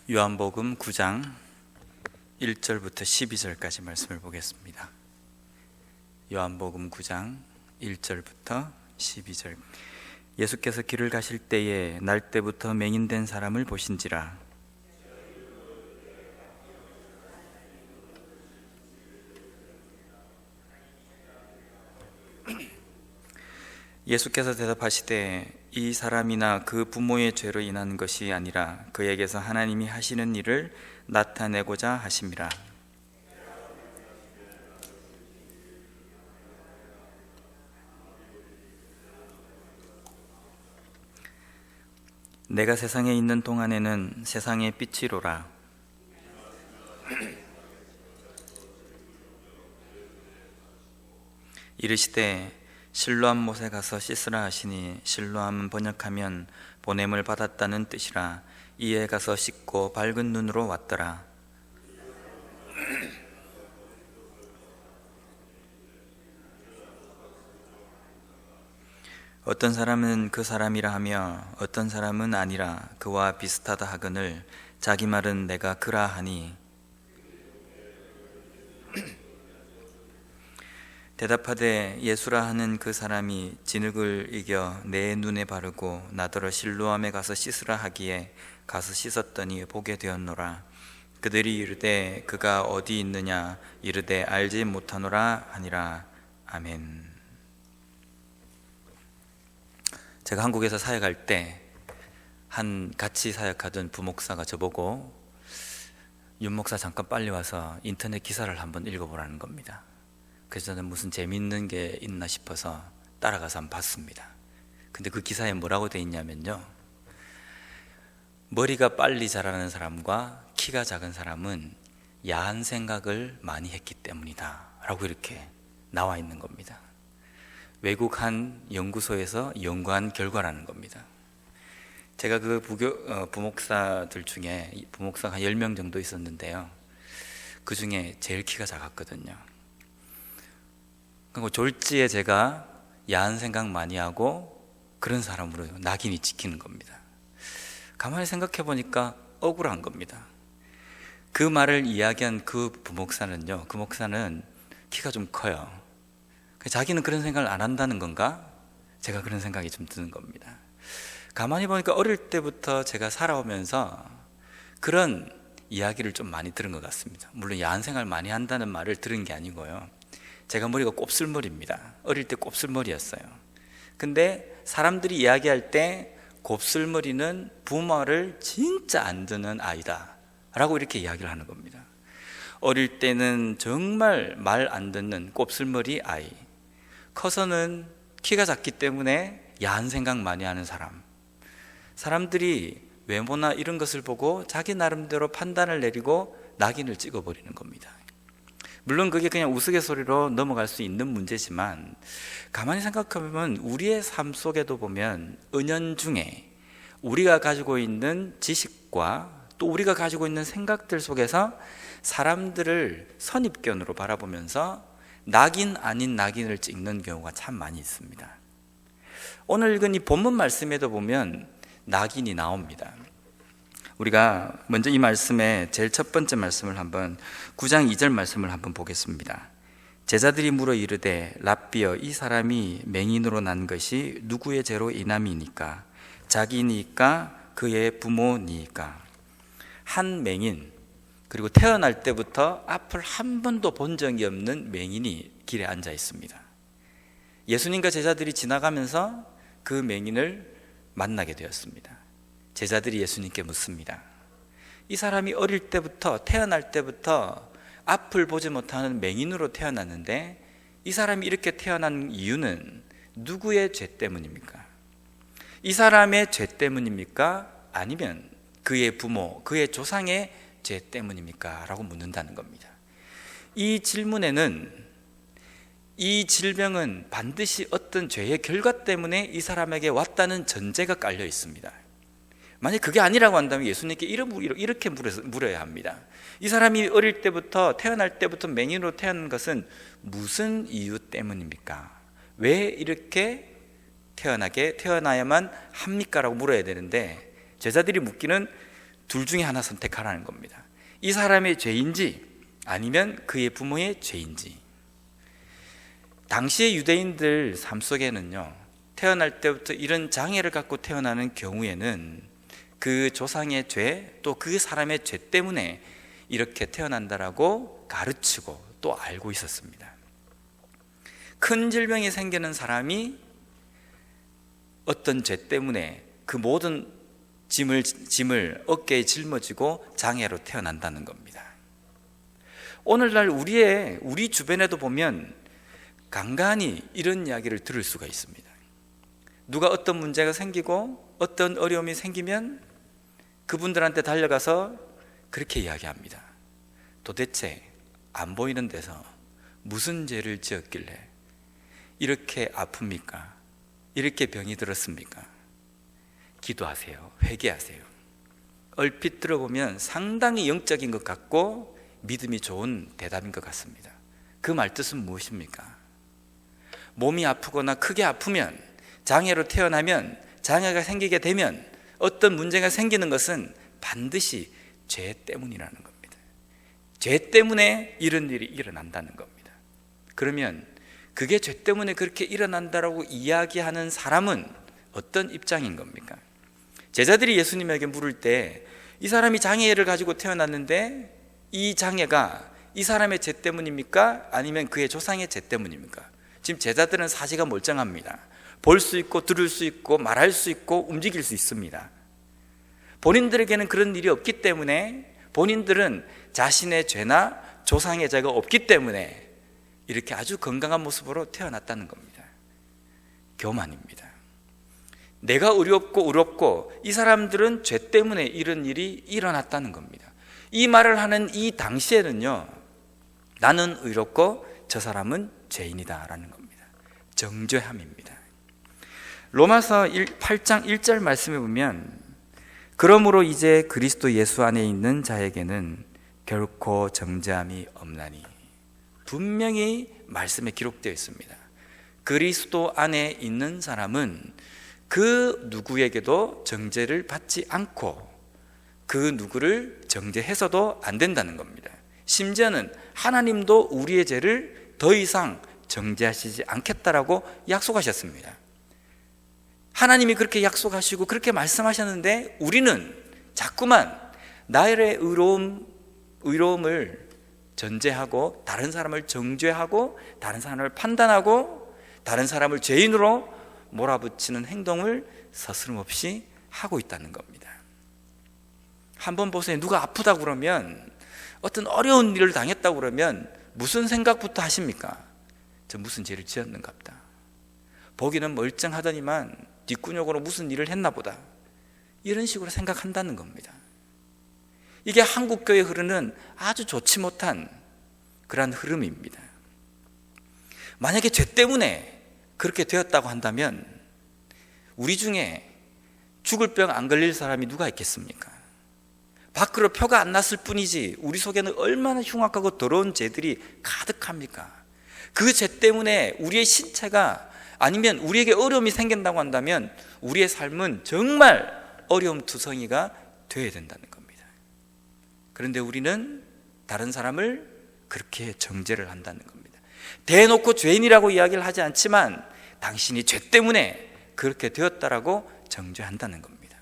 요한복음 9장 1절부터 12절까지 말씀을 보겠습니다. 요한복음 9장 1절부터 12절. 예수께서 길을 가실 때에 날 때부터 맹인된 사람을 보신지라. 예수께서 대답하시되 이 사람이나 그 부모의 죄로 인한 것이 아니라 그에게서 하나님이 하시는 일을 나타내고자 하심이라. 내가 세상에 있는 동안에는 세상의 빛이로라. 이르시되 실로암 못에 가서 씻으라 하시니, 실로암은 번역하면 보냄을 받았다는 뜻이라. 이에 가서 씻고 밝은 눈으로 왔더라. 어떤 사람은 그 사람이라 하며 어떤 사람은 아니라 그와 비슷하다 하거늘 자기 말은 내가 그라 하니, 대답하되 예수라 하는 그 사람이 진흙을 이겨 내 눈에 바르고 나더러 실로암에 가서 씻으라 하기에 가서 씻었더니 보게 되었노라. 그들이 이르되 그가 어디 있느냐 이르되 알지 못하노라 하니라. 아멘. 제가 한국에서 사역할 때 같이 사역하던 부목사가 저보고 윤 목사 잠깐 빨리 와서 인터넷 기사를 한번 읽어보라는 겁니다. 그래서 저는 무슨 재미있는 게 있나 싶어서 따라가서 한번 봤습니다. 근데 그 기사에 뭐라고 돼 있냐면요, 머리가 빨리 자라는 사람과 키가 작은 사람은 야한 생각을 많이 했기 때문이다 라고 이렇게 나와 있는 겁니다. 외국 한 연구소에서 연구한 결과라는 겁니다. 제가 그 부목사들 중에 부목사가 한 10명 정도 있었는데요, 그 중에 제일 키가 작았거든요. 그리고 졸지에 제가 야한 생각 많이 하고 그런 사람으로 낙인이 찍히는 겁니다. 가만히 생각해 보니까 억울한 겁니다. 그 말을 이야기한 그 부목사는요, 그 목사는 키가 좀 커요. 자기는 그런 생각을 안 한다는 건가? 제가 그런 생각이 좀 드는 겁니다. 가만히 보니까 어릴 때부터 제가 살아오면서 그런 이야기를 좀 많이 들은 것 같습니다. 물론 야한 생각을 많이 한다는 말을 들은 게 아니고요, 제가 머리가 곱슬머리입니다. 어릴 때 곱슬머리였어요. 근데 사람들이 이야기할 때 곱슬머리는 부모를 진짜 안 듣는 아이다 라고 이렇게 이야기를 하는 겁니다. 어릴 때는 정말 말 안 듣는 곱슬머리 아이, 커서는 키가 작기 때문에 야한 생각 많이 하는 사람, 사람들이 외모나 이런 것을 보고 자기 나름대로 판단을 내리고 낙인을 찍어버리는 겁니다. 물론 그게 그냥 우스갯소리로 넘어갈 수 있는 문제지만 가만히 생각해보면 우리의 삶 속에도 보면 은연중에 우리가 가지고 있는 지식과 또 우리가 가지고 있는 생각들 속에서 사람들을 선입견으로 바라보면서 낙인 아닌 낙인을 찍는 경우가 참 많이 있습니다. 오늘 읽은 이 본문 말씀에도 보면 낙인이 나옵니다. 우리가 먼저 이 말씀의 제일 첫 번째 말씀을 한번 9장 2절 말씀을 한번 보겠습니다. 제자들이 물어 이르되 랍비여 이 사람이 맹인으로 난 것이 누구의 죄로 인함이니까? 자기니까 그의 부모니까? 한 맹인, 그리고 태어날 때부터 앞을 한 번도 본 적이 없는 맹인이 길에 앉아 있습니다. 예수님과 제자들이 지나가면서 그 맹인을 만나게 되었습니다. 제자들이 예수님께 묻습니다. 이 사람이 어릴 때부터, 태어날 때부터 앞을 보지 못하는 맹인으로 태어났는데 이 사람이 이렇게 태어난 이유는 누구의 죄 때문입니까? 이 사람의 죄 때문입니까? 아니면 그의 부모, 그의 조상의 죄 때문입니까? 라고 묻는다는 겁니다. 이 질문에는 이 질병은 반드시 어떤 죄의 결과 때문에 이 사람에게 왔다는 전제가 깔려 있습니다. 만약 그게 아니라고 한다면 예수님께 이렇게 물어야 합니다. 이 사람이 어릴 때부터, 태어날 때부터 맹인으로 태어난 것은 무슨 이유 때문입니까? 왜 이렇게 태어나야만 합니까? 라고 물어야 되는데 제자들이 묻기는 둘 중에 하나 선택하라는 겁니다. 이 사람의 죄인지 아니면 그의 부모의 죄인지. 당시의 유대인들 삶 속에는요, 태어날 때부터 이런 장애를 갖고 태어나는 경우에는 그 조상의 죄, 또 그 사람의 죄 때문에 이렇게 태어난다라고 가르치고 또 알고 있었습니다. 큰 질병이 생기는 사람이 어떤 죄 때문에 그 모든 짐을 어깨에 짊어지고 장애로 태어난다는 겁니다. 오늘날 우리 주변에도 보면 간간히 이런 이야기를 들을 수가 있습니다. 누가 어떤 문제가 생기고 어떤 어려움이 생기면 그분들한테 달려가서 그렇게 이야기합니다. 도대체 안 보이는 데서 무슨 죄를 지었길래 이렇게 아픕니까? 이렇게 병이 들었습니까? 기도하세요. 회개하세요. 얼핏 들어보면 상당히 영적인 것 같고 믿음이 좋은 대답인 것 같습니다. 그 말뜻은 무엇입니까? 몸이 아프거나 크게 아프면, 장애로 태어나면, 장애가 생기게 되면 어떤 문제가 생기는 것은 반드시 죄 때문이라는 겁니다. 죄 때문에 이런 일이 일어난다는 겁니다. 그러면 그게 죄 때문에 그렇게 일어난다라고 이야기하는 사람은 어떤 입장인 겁니까? 제자들이 예수님에게 물을 때 이 사람이 장애를 가지고 태어났는데 이 장애가 이 사람의 죄 때문입니까? 아니면 그의 조상의 죄 때문입니까? 지금 제자들은 사지가 멀쩡합니다. 볼 수 있고 들을 수 있고 말할 수 있고 움직일 수 있습니다. 본인들에게는 그런 일이 없기 때문에, 본인들은 자신의 죄나 조상의 죄가 없기 때문에 이렇게 아주 건강한 모습으로 태어났다는 겁니다. 교만입니다. 내가 의롭고 이 사람들은 죄 때문에 이런 일이 일어났다는 겁니다. 이 말을 하는 이 당시에는요, 나는 의롭고 저 사람은 죄인이다 라는 겁니다. 정죄함입니다. 로마서 8장 1절 말씀에 보면, 그러므로 이제 그리스도 예수 안에 있는 자에게는 결코 정죄함이 없나니, 분명히 말씀에 기록되어 있습니다. 그리스도 안에 있는 사람은 그 누구에게도 정죄를 받지 않고 그 누구를 정죄해서도 안 된다는 겁니다. 심지어는 하나님도 우리의 죄를 더 이상 정죄하시지 않겠다라고 약속하셨습니다. 하나님이 그렇게 약속하시고 그렇게 말씀하셨는데 우리는 자꾸만 나의 의로움을 전제하고 다른 사람을 정죄하고 다른 사람을 판단하고 다른 사람을 죄인으로 몰아붙이는 행동을 서스름없이 하고 있다는 겁니다. 한번 보세요. 누가 아프다고 그러면, 어떤 어려운 일을 당했다고 그러면 무슨 생각부터 하십니까? 저 무슨 죄를 지었는갑다. 보기는 멀쩡하더니만 뒷구녕으로 무슨 일을 했나 보다. 이런 식으로 생각한다는 겁니다. 이게 한국교회에 흐르는 아주 좋지 못한 그러한 흐름입니다. 만약에 죄 때문에 그렇게 되었다고 한다면 우리 중에 죽을 병 안 걸릴 사람이 누가 있겠습니까? 밖으로 표가 안 났을 뿐이지 우리 속에는 얼마나 흉악하고 더러운 죄들이 가득합니까? 그 죄 때문에 우리의 신체가, 아니면 우리에게 어려움이 생긴다고 한다면 우리의 삶은 정말 어려움투성이가 되어야 된다는 겁니다. 그런데 우리는 다른 사람을 그렇게 정죄를 한다는 겁니다. 대놓고 죄인이라고 이야기를 하지 않지만 당신이 죄 때문에 그렇게 되었다라고 정죄한다는 겁니다.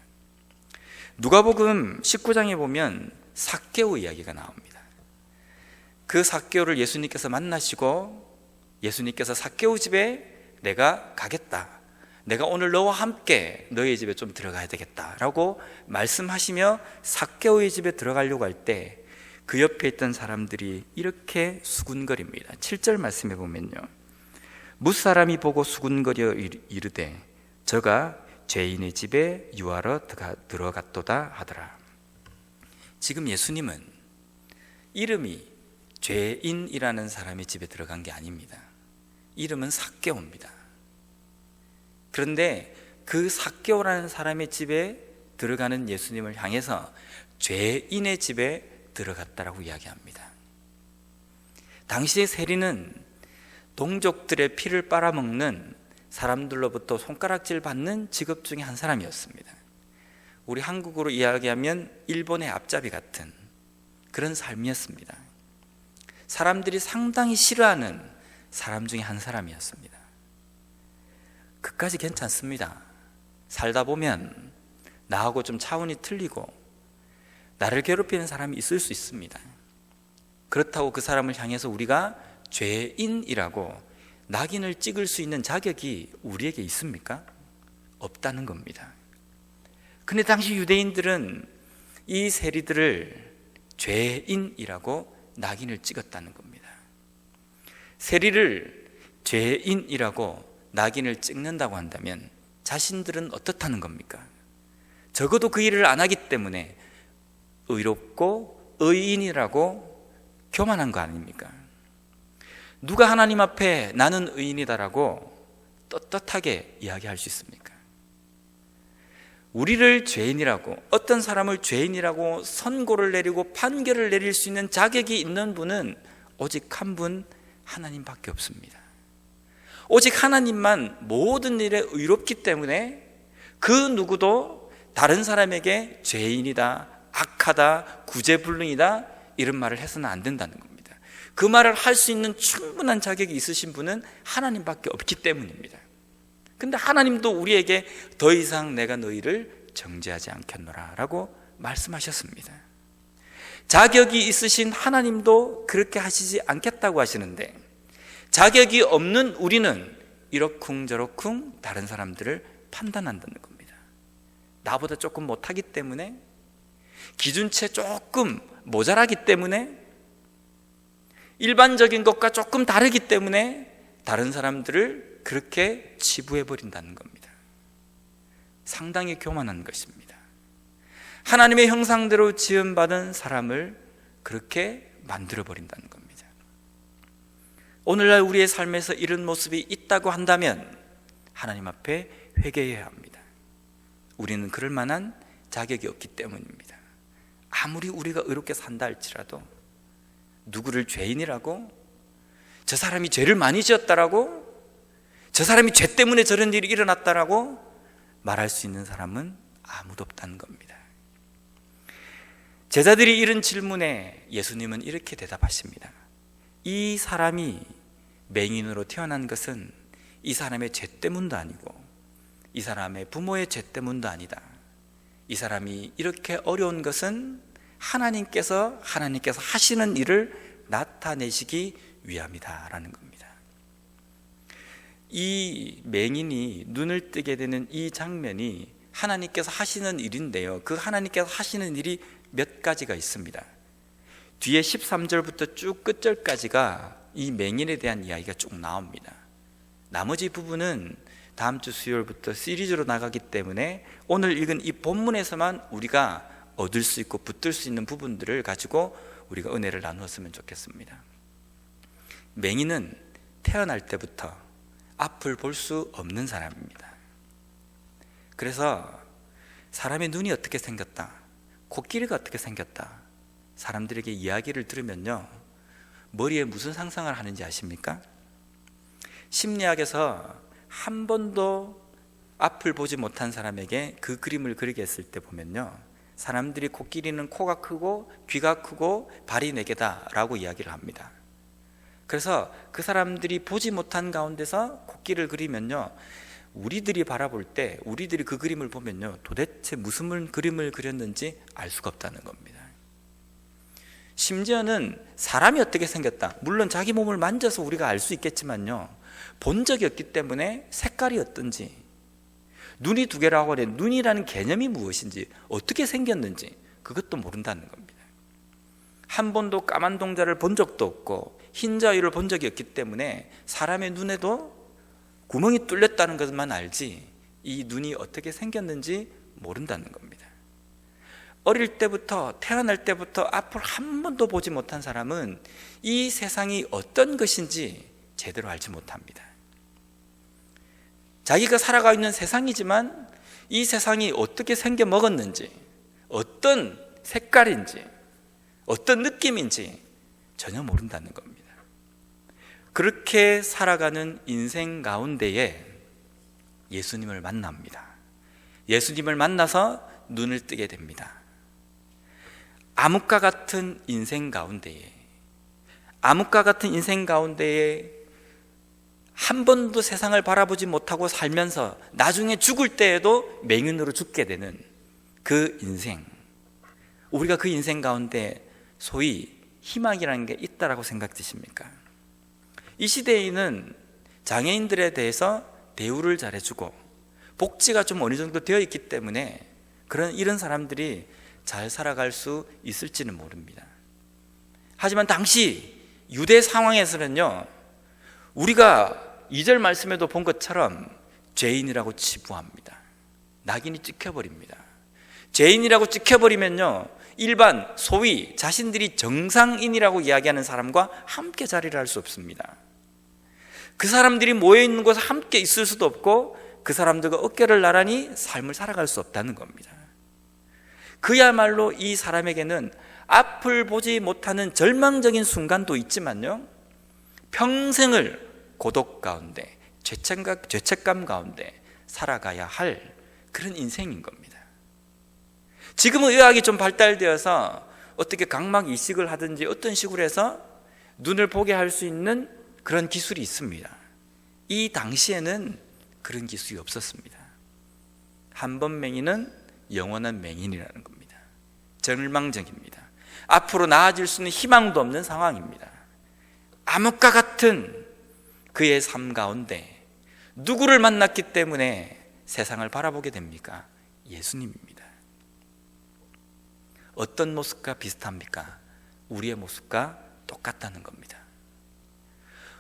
누가복음 19장에 보면 삭개오 이야기가 나옵니다. 그 삭개오를 예수님께서 만나시고 예수님께서 삭개오 집에 내가 가겠다, 내가 오늘 너와 함께 너의 집에 좀 들어가야 되겠다라고 말씀하시며 삭개오의 집에 들어가려고 할 때 그 옆에 있던 사람들이 이렇게 수군거립니다. 7절 말씀해 보면요, 무사람이 보고 수군거려 이르되 저가 죄인의 집에 유하러 들어갔도다 하더라. 지금 예수님은 이름이 죄인이라는 사람의 집에 들어간 게 아닙니다. 이름은 삭개오입니다. 그런데 그 삭개오라는 사람의 집에 들어가는 예수님을 향해서 죄인의 집에 들어갔다라고 이야기합니다. 당시의 세리는 동족들의 피를 빨아먹는 사람들로부터 손가락질 받는 직업 중에 한 사람이었습니다. 우리 한국으로 이야기하면 일본의 앞잡이 같은 그런 삶이었습니다. 사람들이 상당히 싫어하는 사람 중에 한 사람이었습니다. 그까지 괜찮습니다. 살다 보면 나하고 좀 차원이 틀리고 나를 괴롭히는 사람이 있을 수 있습니다. 그렇다고 그 사람을 향해서 우리가 죄인이라고 낙인을 찍을 수 있는 자격이 우리에게 있습니까? 없다는 겁니다. 근데 당시 유대인들은 이 세리들을 죄인이라고 낙인을 찍었다는 겁니다. 세리를 죄인이라고 낙인을 찍는다고 한다면 자신들은 어떻다는 겁니까? 적어도 그 일을 안 하기 때문에 의롭고 의인이라고 교만한 거 아닙니까? 누가 하나님 앞에 나는 의인이다라고 떳떳하게 이야기할 수 있습니까? 우리를 죄인이라고, 어떤 사람을 죄인이라고 선고를 내리고 판결을 내릴 수 있는 자격이 있는 분은 오직 한 분, 하나님밖에 없습니다. 오직 하나님만 모든 일에 의롭기 때문에 그 누구도 다른 사람에게 죄인이다, 악하다, 구제불능이다 이런 말을 해서는 안 된다는 겁니다. 그 말을 할 수 있는 충분한 자격이 있으신 분은 하나님밖에 없기 때문입니다. 근데 하나님도 우리에게 더 이상 내가 너희를 정죄하지 않겠노라 라고 말씀하셨습니다. 자격이 있으신 하나님도 그렇게 하시지 않겠다고 하시는데 자격이 없는 우리는 이러쿵저러쿵 다른 사람들을 판단한다는 겁니다. 나보다 조금 못하기 때문에, 기준치 조금 모자라기 때문에, 일반적인 것과 조금 다르기 때문에 다른 사람들을 그렇게 치부해버린다는 겁니다. 상당히 교만한 것입니다. 하나님의 형상대로 지음받은 사람을 그렇게 만들어버린다는 겁니다. 오늘날 우리의 삶에서 이런 모습이 있다고 한다면 하나님 앞에 회개해야 합니다. 우리는 그럴 만한 자격이 없기 때문입니다. 아무리 우리가 의롭게 산다 할지라도 누구를 죄인이라고, 저 사람이 죄를 많이 지었다라고, 저 사람이 죄 때문에 저런 일이 일어났다라고 말할 수 있는 사람은 아무도 없다는 겁니다. 제자들이 이런 질문에 예수님은 이렇게 대답하십니다. 이 사람이 맹인으로 태어난 것은 이 사람의 죄 때문도 아니고 이 사람의 부모의 죄 때문도 아니다. 이 사람이 이렇게 어려운 것은 하나님께서 하시는 일을 나타내시기 위함이다 라는 겁니다. 이 맹인이 눈을 뜨게 되는 이 장면이 하나님께서 하시는 일인데요, 그 하나님께서 하시는 일이 몇 가지가 있습니다. 뒤에 13절부터 쭉 끝절까지가 이 맹인에 대한 이야기가 쭉 나옵니다. 나머지 부분은 다음 주 수요일부터 시리즈로 나가기 때문에 오늘 읽은 이 본문에서만 우리가 얻을 수 있고 붙들 수 있는 부분들을 가지고 우리가 은혜를 나누었으면 좋겠습니다. 맹인은 태어날 때부터 앞을 볼 수 없는 사람입니다. 그래서 사람의 눈이 어떻게 생겼다, 코끼리가 어떻게 생겼다, 사람들에게 이야기를 들으면요, 머리에 무슨 상상을 하는지 아십니까? 심리학에서 한 번도 앞을 보지 못한 사람에게 그 그림을 그리게 했을 때 보면요, 사람들이 코끼리는 코가 크고 귀가 크고 발이 4개다 라고 이야기를 합니다. 그래서 그 사람들이 보지 못한 가운데서 코끼리를 그리면요, 우리들이 바라볼 때, 우리들이 그 그림을 보면요, 도대체 무슨 그림을 그렸는지 알 수가 없다는 겁니다. 심지어는 사람이 어떻게 생겼다, 물론 자기 몸을 만져서 우리가 알 수 있겠지만요, 본 적이 없기 때문에 색깔이 어떤지, 눈이 2개라고 하는데 눈이라는 개념이 무엇인지, 어떻게 생겼는지 그것도 모른다는 겁니다. 한 번도 까만 동자를 본 적도 없고 흰 자유를 본 적이 없기 때문에 사람의 눈에도 구멍이 뚫렸다는 것만 알지 이 눈이 어떻게 생겼는지 모른다는 겁니다. 어릴 때부터, 태어날 때부터 앞을 한 번도 보지 못한 사람은 이 세상이 어떤 것인지 제대로 알지 못합니다. 자기가 살아가고 있는 세상이지만 이 세상이 어떻게 생겨 먹었는지, 어떤 색깔인지, 어떤 느낌인지 전혀 모른다는 겁니다. 그렇게 살아가는 인생 가운데에 예수님을 만납니다. 예수님을 만나서 눈을 뜨게 됩니다. 암흑과 같은 인생 가운데에 한 번도 세상을 바라보지 못하고 살면서 나중에 죽을 때에도 맹인으로 죽게 되는 그 인생, 우리가 그 인생 가운데 소위 희망이라는 게 있다라고 생각되십니까? 이 시대에는 장애인들에 대해서 대우를 잘해주고 복지가 좀 어느 정도 되어 있기 때문에 이런 사람들이 잘 살아갈 수 있을지는 모릅니다. 하지만 당시 유대 상황에서는요, 우리가 2절 말씀에도 본 것처럼 죄인이라고 치부합니다. 낙인이 찍혀버립니다. 죄인이라고 찍혀버리면요, 일반 소위 자신들이 정상인이라고 이야기하는 사람과 함께 자리를 할 수 없습니다. 그 사람들이 모여있는 곳에 함께 있을 수도 없고 그 사람들과 어깨를 나란히 삶을 살아갈 수 없다는 겁니다. 그야말로 이 사람에게는 앞을 보지 못하는 절망적인 순간도 있지만요, 평생을 고독 가운데 죄책감 가운데 살아가야 할 그런 인생인 겁니다. 지금은 의학이 좀 발달되어서 어떻게 각막 이식을 하든지 어떤 식으로 해서 눈을 보게 할 수 있는 그런 기술이 있습니다. 이 당시에는 그런 기술이 없었습니다. 한 번 맹인은 영원한 맹인이라는 겁니다. 절망적입니다. 앞으로 나아질 수 있는 희망도 없는 상황입니다. 암흑과 같은 그의 삶 가운데 누구를 만났기 때문에 세상을 바라보게 됩니까? 예수님입니다. 어떤 모습과 비슷합니까? 우리의 모습과 똑같다는 겁니다.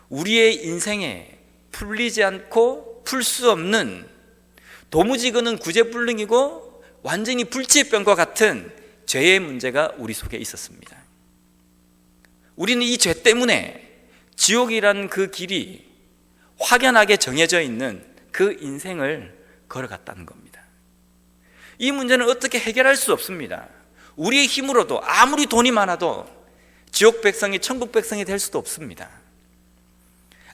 우리의 인생에 풀리지 않고 풀 수 없는, 도무지 그는 구제불능이고 완전히 불치병과 같은 죄의 문제가 우리 속에 있었습니다. 우리는 이 죄 때문에 지옥이라는 그 길이 확연하게 정해져 있는 그 인생을 걸어갔다는 겁니다. 이 문제는 어떻게 해결할 수 없습니다. 우리의 힘으로도 아무리 돈이 많아도 지옥 백성이 천국 백성이 될 수도 없습니다.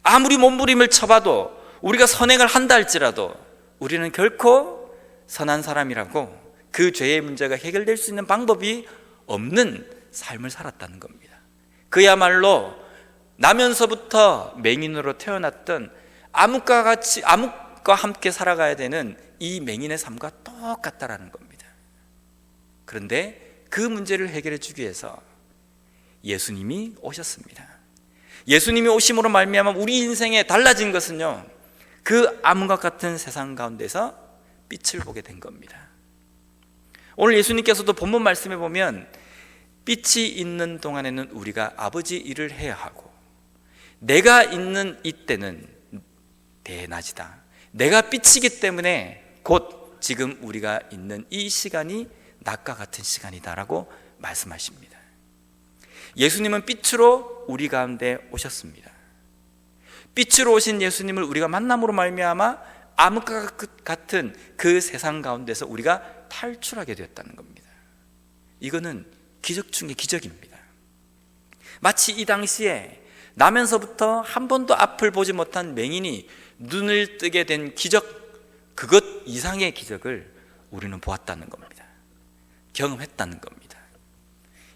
아무리 몸부림을 쳐봐도 우리가 선행을 한다 할지라도 우리는 결코 선한 사람이라고 그 죄의 문제가 해결될 수 있는 방법이 없는 삶을 살았다는 겁니다. 그야말로 나면서부터 맹인으로 태어났던 암흑과 함께 살아가야 되는 이 맹인의 삶과 똑같다라는 겁니다. 그런데 그 문제를 해결해 주기 위해서 예수님이 오셨습니다. 예수님이 오심으로 말미암아 우리 인생에 달라진 것은요, 그 암흑과 같은 세상 가운데서 빛을 보게 된 겁니다. 오늘 예수님께서도 본문 말씀에 보면 빛이 있는 동안에는 우리가 아버지 일을 해야 하고 내가 있는 이때는 대낮이다. 내가 빛이기 때문에 곧 지금 우리가 있는 이 시간이 낮과 같은 시간이다라고 말씀하십니다. 예수님은 빛으로 우리 가운데 오셨습니다. 빛으로 오신 예수님을 우리가 만남으로 말미암아 암흑과 같은 그 세상 가운데서 우리가 탈출하게 되었다는 겁니다. 이거는 기적 중의 기적입니다. 마치 이 당시에 나면서부터 한 번도 앞을 보지 못한 맹인이 눈을 뜨게 된 기적, 그것 이상의 기적을 우리는 보았다는 겁니다. 경험했다는 겁니다.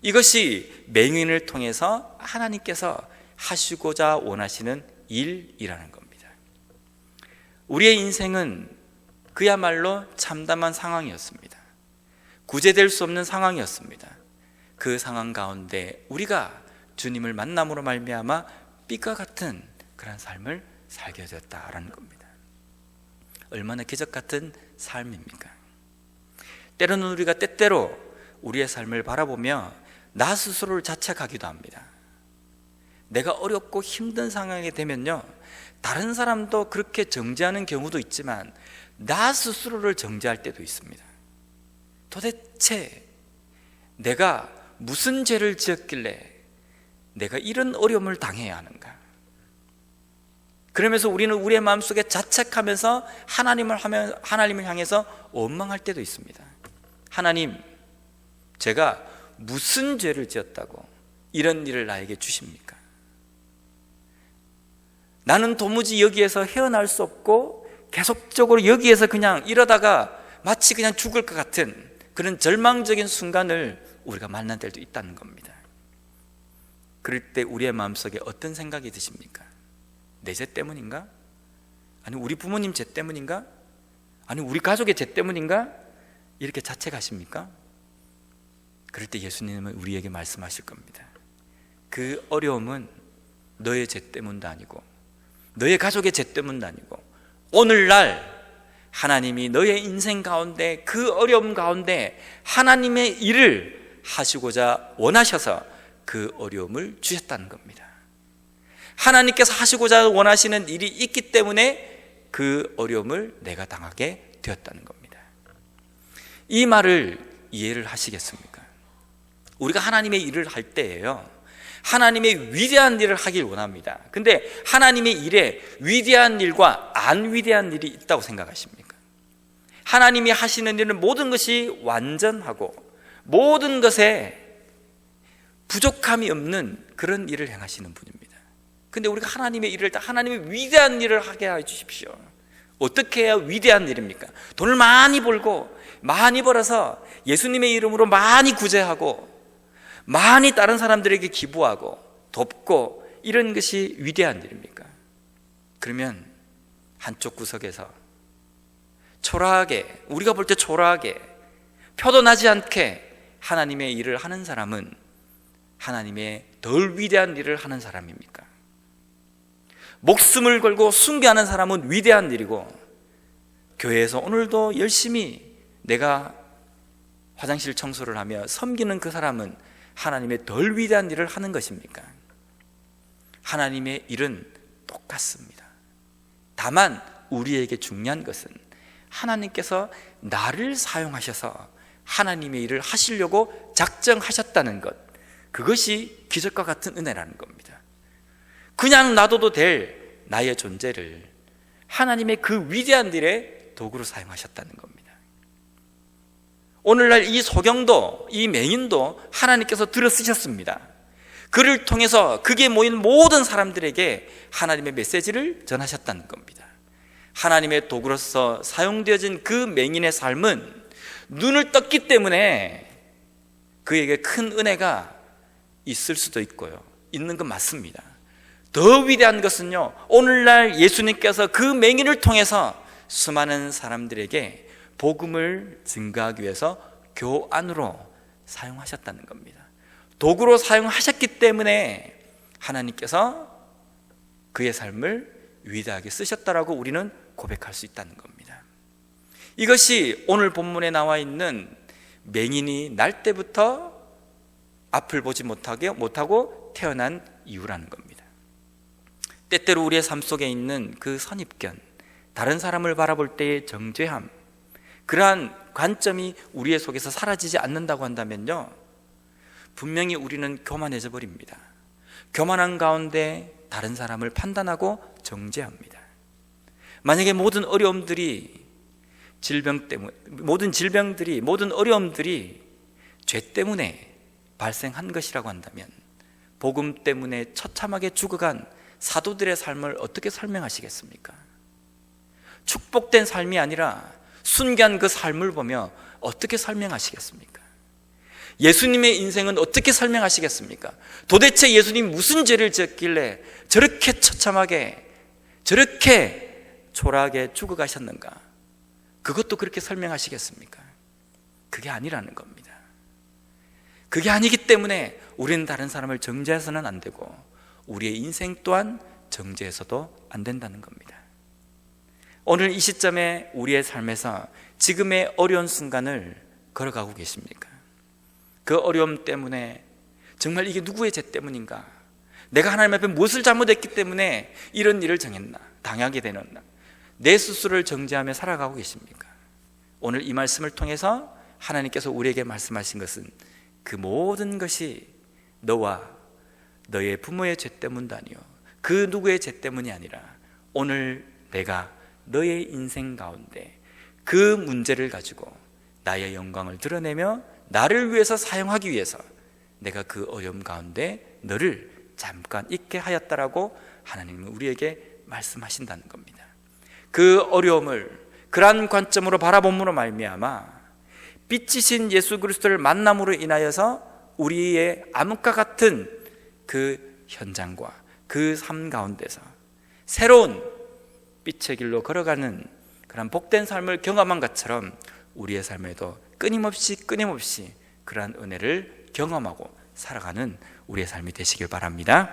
이것이 맹인을 통해서 하나님께서 하시고자 원하시는 일이라는 겁니다. 우리의 인생은 그야말로 참담한 상황이었습니다. 구제될 수 없는 상황이었습니다. 그 상황 가운데 우리가 주님을 만남으로 말미암아 빛과 같은 그런 삶을 살게 되었다라는 겁니다. 얼마나 기적 같은 삶입니까? 때로는 우리가 때때로 우리의 삶을 바라보며 나 스스로를 자책하기도 합니다. 내가 어렵고 힘든 상황이 되면요, 다른 사람도 그렇게 정죄하는 경우도 있지만 나 스스로를 정죄할 때도 있습니다. 도대체 내가 무슨 죄를 지었길래 내가 이런 어려움을 당해야 하는가? 그러면서 우리는 우리의 마음속에 자책하면서 하나님을 향해서 원망할 때도 있습니다. 하나님, 제가 무슨 죄를 지었다고 이런 일을 나에게 주십니까? 나는 도무지 여기에서 헤어날 수 없고 계속적으로 여기에서 그냥 이러다가 마치 그냥 죽을 것 같은 그런 절망적인 순간을 우리가 만날 때도 있다는 겁니다. 그럴 때 우리의 마음속에 어떤 생각이 드십니까? 내 죄 때문인가? 아니 우리 부모님 죄 때문인가? 아니 우리 가족의 죄 때문인가? 이렇게 자책하십니까? 그럴 때 예수님은 우리에게 말씀하실 겁니다. 그 어려움은 너의 죄 때문도 아니고 너의 가족의 죄 때문도 아니고 오늘날 하나님이 너의 인생 가운데 그 어려움 가운데 하나님의 일을 하시고자 원하셔서 그 어려움을 주셨다는 겁니다. 하나님께서 하시고자 원하시는 일이 있기 때문에 그 어려움을 내가 당하게 되었다는 겁니다. 이 말을 이해를 하시겠습니까? 우리가 하나님의 일을 할 때에요, 하나님의 위대한 일을 하길 원합니다. 근데 하나님의 일에 위대한 일과 안 위대한 일이 있다고 생각하십니까? 하나님이 하시는 일은 모든 것이 완전하고 모든 것에 부족함이 없는 그런 일을 행하시는 분입니다. 근데 우리가 하나님의 일을 다 하나님의 위대한 일을 하게 해 주십시오. 어떻게 해야 위대한 일입니까? 돈을 많이 벌고 많이 벌어서 예수님의 이름으로 많이 구제하고 많이 다른 사람들에게 기부하고 돕고 이런 것이 위대한 일입니까? 그러면 한쪽 구석에서 초라하게, 우리가 볼 때 초라하게 표도 나지 않게 하나님의 일을 하는 사람은 하나님의 덜 위대한 일을 하는 사람입니까? 목숨을 걸고 숭배하는 사람은 위대한 일이고, 교회에서 오늘도 열심히 내가 화장실 청소를 하며 섬기는 그 사람은 하나님의 덜 위대한 일을 하는 것입니까? 하나님의 일은 똑같습니다. 다만 우리에게 중요한 것은 하나님께서 나를 사용하셔서 하나님의 일을 하시려고 작정하셨다는 것, 그것이 기적과 같은 은혜라는 겁니다. 그냥 놔둬도 될 나의 존재를 하나님의 그 위대한 일에 도구로 사용하셨다는 겁니다. 오늘날 이 소경도, 이 맹인도 하나님께서 들어 쓰셨습니다. 그를 통해서 극에 모인 모든 사람들에게 하나님의 메시지를 전하셨다는 겁니다. 하나님의 도구로서 사용되어진 그 맹인의 삶은 눈을 떴기 때문에 그에게 큰 은혜가 있을 수도 있고요, 있는 건 맞습니다. 더 위대한 것은요, 오늘날 예수님께서 그 맹인을 통해서 수많은 사람들에게 복음을 증거하기 위해서 교안으로 사용하셨다는 겁니다. 도구로 사용하셨기 때문에 하나님께서 그의 삶을 위대하게 쓰셨다라고 우리는 고백할 수 있다는 겁니다. 이것이 오늘 본문에 나와 있는 맹인이 날 때부터 앞을 보지 못하고 태어난 이유라는 겁니다. 때때로 우리의 삶 속에 있는 그 선입견, 다른 사람을 바라볼 때의 정죄함, 그러한 관점이 우리의 속에서 사라지지 않는다고 한다면요, 분명히 우리는 교만해져 버립니다. 교만한 가운데 다른 사람을 판단하고 정죄합니다. 만약에 모든 어려움들이 모든 어려움들이 죄 때문에 발생한 것이라고 한다면 복음 때문에 처참하게 죽어간 사도들의 삶을 어떻게 설명하시겠습니까? 축복된 삶이 아니라 순교한 그 삶을 보며 어떻게 설명하시겠습니까? 예수님의 인생은 어떻게 설명하시겠습니까? 도대체 예수님이 무슨 죄를 지었길래 저렇게 처참하게, 저렇게 초라하게 죽어가셨는가? 그것도 그렇게 설명하시겠습니까? 그게 아니라는 겁니다. 그게 아니기 때문에 우리는 다른 사람을 정죄해서는 안 되고 우리의 인생 또한 정죄해서도 안 된다는 겁니다. 오늘 이 시점에 우리의 삶에서 지금의 어려운 순간을 걸어가고 계십니까? 그 어려움 때문에 정말 이게 누구의 죄 때문인가? 내가 하나님 앞에 무엇을 잘못했기 때문에 이런 일을 당하게 되는, 내 스스로를 정죄하며 살아가고 계십니까? 오늘 이 말씀을 통해서 하나님께서 우리에게 말씀하신 것은 그 모든 것이 너와 너의 부모의 죄 때문도 아니요, 그 누구의 죄 때문이 아니라 오늘 내가 너의 인생 가운데 그 문제를 가지고 나의 영광을 드러내며 나를 위해서 사용하기 위해서 내가 그 어려움 가운데 너를 잠깐 있게 하였다라고 하나님은 우리에게 말씀하신다는 겁니다. 그 어려움을 그러한 관점으로 바라봄으로 말미암아 빛이신 예수 그리스도를 만남으로 인하여서 우리의 암흑과 같은 그 현장과 그 삶 가운데서 새로운 빛의 길로 걸어가는 그런 복된 삶을 경험한 것처럼 우리의 삶에도 끊임없이 그러한 은혜를 경험하고 살아가는 우리의 삶이 되시길 바랍니다.